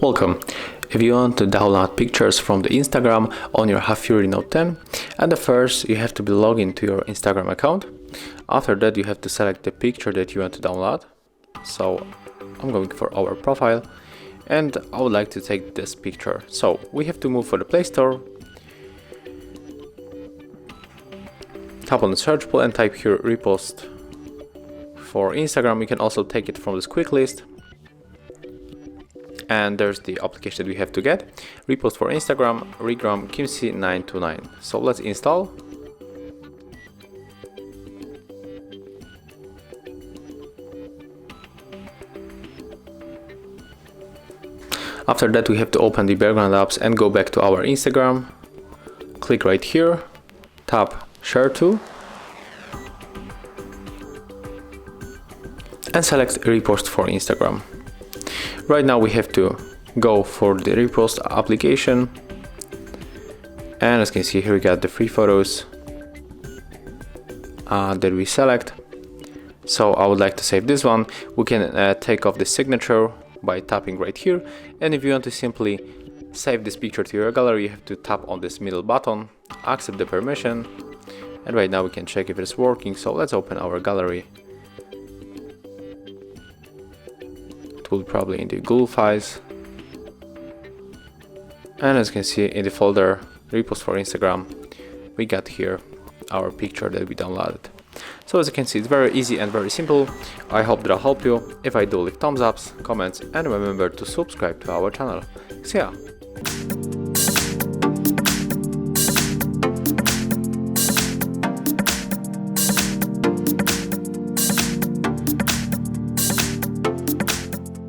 Welcome. If you want to download pictures from the Instagram on your HAFURY Note 10, at the first you have to be logged into your Instagram account. After that you have to select the picture that you want to download. So I'm going for our profile and I would like to take this picture. So we have to move for the Play Store, tap on the search bar and type here Repost for Instagram. You can also take it from this quick list. And there's the application that we have to get. Repost for Instagram, Regram Kimsey 929. So let's install. After that we have to open the background apps and go back to our Instagram. Click right here, tap Share To, and select Repost for Instagram. Right now we have to go for the Repost application, and as you can see here we got the free photos that we select. So I would like to save this one. We can take off the signature by tapping right here, and if you want to simply save this picture to your gallery, you have to tap on this middle button, accept the permission, and right now we can check if it's working. So let's open our gallery. It will be probably in the Google files, and as you can see in the folder Repost for Instagram, we got here our picture that we downloaded. So as you can see, it's very easy and very simple. I hope that'll help you. If I do, leave thumbs ups, comments, and remember to subscribe to our channel. See ya!